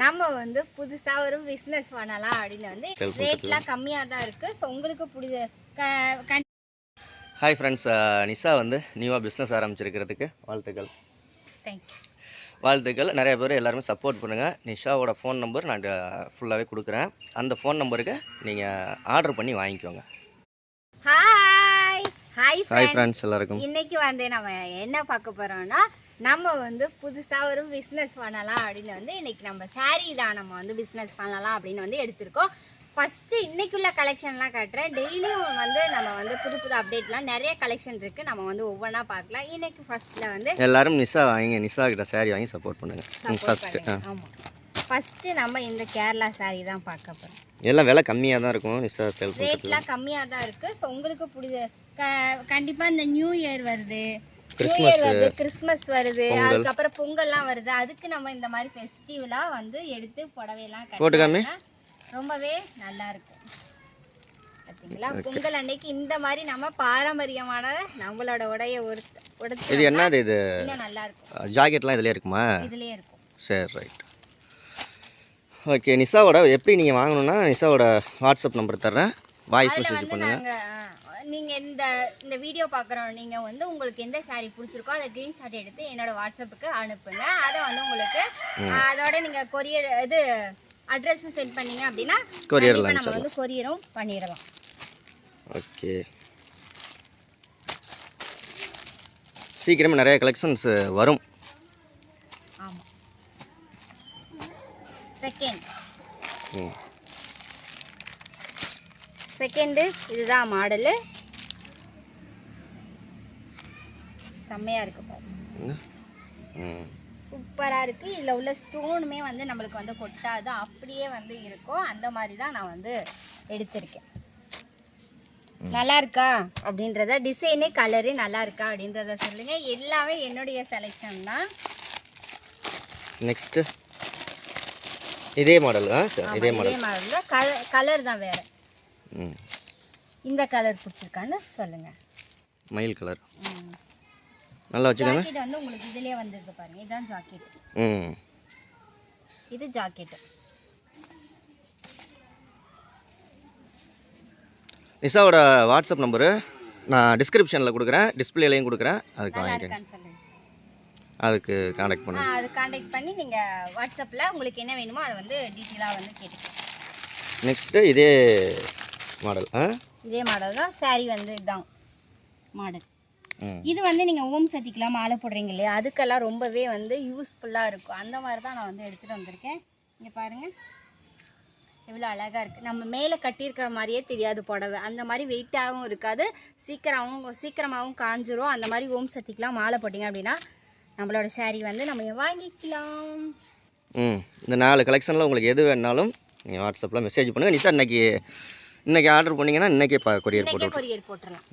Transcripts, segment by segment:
நம்ம வந்து புதுசா ஒரு பிசினஸ் பண்ணலாம் அப்படின்னு வந்து ரேட்லாம் கம்மியா தான் இருக்கு. ஸோ உங்களுக்கு ஹாய் ஃப்ரெண்ட்ஸ், நிஷா வந்து நியூவாக பிஸ்னஸ் ஆரம்பிச்சிருக்கிறதுக்கு வாழ்த்துக்கள். தேங்க்யூ. வாழ்த்துக்கள். நிறைய பேர் எல்லாருமே சப்போர்ட் பண்ணுங்கள். நிஷாவோட ஃபோன் நம்பர் நான் ஃபுல்லாகவே கொடுக்குறேன். அந்த ஃபோன் நம்பருக்கு நீங்கள் ஆர்டர் பண்ணி வாங்கிக்கோங்க. ஹாய் ஃப்ரெண்ட்ஸ் எல்லாருக்கும். இன்னைக்கு வந்து நம்ம என்ன பார்க்க போகிறோம்னா, நம்ம வந்து புதுசாக ஒரு பிஸ்னஸ் பண்ணலாம் அப்படின்னு வந்து இன்னைக்கு நம்ம சாரீ தான் நம்ம வந்து பிஸ்னஸ் பண்ணலாம் அப்படின்னு வந்து எடுத்திருக்கோம். ஃபஸ்ட்டு இன்றைக்குள்ள கலெக்ஷன்லாம் காட்டுறேன். டெய்லியும் வந்து நம்ம வந்து புது புது அப்டேட்லாம் நிறைய கலெக்ஷன் இருக்குது. நம்ம வந்து ஒவ்வொன்றா பார்க்கலாம். இன்றைக்கி ஃபஸ்ட்டில் வந்து எல்லோரும் நிஷா கிட்ட சாரீ வாங்கி சப்போர்ட் பண்ணுங்கள். ஆமாம், ஃபஸ்ட்டு நம்ம இந்த கேரளா சாரீ தான் பார்க்க போகிறோம். எல்லாம் விலை கம்மியாக தான் இருக்கும். நிஷா சேல் ரேட்லாம் கம்மியாக தான் இருக்குது. ஸோ உங்களுக்கு கண்டிப்பாக இந்த நியூ இயர் வருது, கிறிஸ்மஸ் வருது, அதுக்கப்புறம் பொங்கல்லாம் வருது. அதுக்கு நம்ம இந்த மாதிரி ஃபெஸ்டிவலாக வந்து எடுத்து புடவையெல்லாம் போட்டுக்காம ரொம்பவே நல்லா இருக்கும். பார்த்தீங்களா, பொங்கல் அன்னைக்கு இந்த மாதிரி நம்ம பாரம்பரியமான நம்மளோட உடைய உடுத்து இது என்னது, இது இன்னும் நல்லா இருக்கும். ஜாக்கெட்லாம் இதுலயே இருக்குமா? இதுலயே இருக்கும். சரி, ரைட். ஓகே, நிஷாவோட எப்படி நீங்கள் வாங்கணும்னா நிஷாவோட வாட்ஸ்அப் நம்பர் தர்றேன், வாய்ஸ் மெசேஜ் பண்ணுங்க. நீங்கள் இந்த வீடியோ பார்க்குறோம், நீங்கள் வந்து உங்களுக்கு எந்த சாரீ பிடிச்சிருக்கோ அதை க்ரீன் ஷாட் எடுத்து என்னோட வாட்ஸ்அப்புக்கு அனுப்புங்க. அதை வந்து உங்களுக்கு அதோட நீங்கள் கொரியர் இது அட்ரஸும் சென்ட் பண்ணீங்க அப்படின்னா கொரியரில் நம்ம வந்து கொரியரும் பண்ணிடலாம். ஓகே, சீக்கிரமாக நிறைய கலெக்ஷன்ஸ் வரும். ஆமாம். செகண்டு இதுதான் மாடலு. செம்மையாக இருக்கு பாருங்க, சூப்பராக இருக்குது. இதில் உள்ள ஸ்டோனுமே வந்து நம்மளுக்கு வந்து கொட்டாது, அப்படியே வந்து இருக்கும். அந்த மாதிரி தான் நான் வந்து எடுத்திருக்கேன். நல்லா இருக்கா அப்படின்றத, டிசைனு கலரு நல்லா இருக்கா அப்படின்றத சொல்லுங்கள். எல்லாமே என்னுடைய செலெக்ஷன் தான். நெக்ஸ்ட்டு இதே மாடல் இதே மாடல் தான், கலர் தான் வேறு. இந்த கலர் பிடிச்சிருக்கான்னு சொல்லுங்கள். மயில் கலர் நல்லா வச்சுக்கோங்க. ஜாக்கெட் வந்து உங்களுக்கு இதுலயே வந்திருக்கு பாருங்க, இதுதான் ஜாக்கெட். இது ஜாக்கெட். நிஷாவோட வாட்ஸ்அப் நம்பரு நான் டிஸ்கிரிப்ஷனில் கொடுக்குறேன், டிஸ்பிளேலையும் கொடுக்குறேன். அதுக்கு அதுக்கு காண்டாக்ட் பண்ணுங்க. அது காண்டாக்ட் பண்ணி நீங்கள் வாட்ஸ்அப்பில் உங்களுக்கு என்ன வேணுமோ அதை வந்து டீட்டெயிலாக வந்து கேட்டுக்கலாம். நெக்ஸ்ட்டு இதே மாடல் இதே மாடல் தான். சாரீ வந்து இதுதான் மாடல். இது வந்து நீங்கள் ஓம் சக்திக்கெலாம் மாலை போடுறீங்க இல்லையா, அதுக்கெல்லாம் ரொம்பவே வந்து யூஸ்ஃபுல்லாக இருக்கும். அந்த மாதிரி தான் நான் வந்து எடுத்துகிட்டு வந்திருக்கேன். இங்கே பாருங்கள் எவ்வளோ அழகாக இருக்குது. நம்ம மேலே கட்டியிருக்கிற மாதிரியே தெரியாது புடவை. அந்த மாதிரி வெயிட்டாகவும் இருக்காது, சீக்கிரமாகவும் காஞ்சிரும். அந்த மாதிரி ஓம் சக்திக்கெலாம் மாலை போட்டிங்க அப்படின்னா நம்மளோட சாரீ வந்து நம்ம வாங்கிக்கலாம். இந்த 4 கலெக்ஷனில் உங்களுக்கு எது வேணாலும் நீங்கள் வாட்ஸ்அப்பில் மெசேஜ் பண்ணுங்கள். நிஷா இன்னைக்கு ஆர்டர் பண்ணிங்கன்னா இன்றைக்கே கொரியர் போட்டுடலாம்.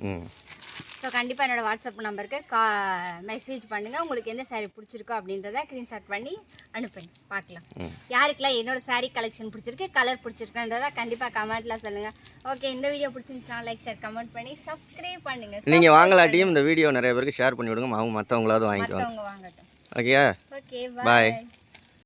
ஸோ கண்டிப்பாக என்னோடய வாட்ஸ்அப் நம்பருக்கு மெசேஜ் பண்ணுங்கள். உங்களுக்கு எந்த சாரீ பிடிச்சிருக்கோ அப்படின்றத ஸ்க்ரீன்ஷாட் பண்ணி அனுப்புங்க, பார்க்கலாம். யாருக்கெல்லாம் என்னோடய சாரீ கலெக்ஷன் பிடிச்சிருக்கு, கலர் பிடிச்சிருக்குன்றத கண்டிப்பாக கமெண்ட்டில் சொல்லுங்கள். ஓகே, இந்த வீடியோ பிடிச்சிருந்துச்சுன்னா லைக், ஷேர், கமெண்ட் பண்ணி சப்ஸ்கிரைப் பண்ணுங்கள். நீங்கள் வாங்கலாட்டியும் இந்த வீடியோ நிறைய பேருக்கு ஷேர் பண்ணி விடுங்க, அவங்க மற்றவங்களாவது வாங்கிக்குவாங்க. வாங்கட்டும். ஓகே, ஓகே, பாய்.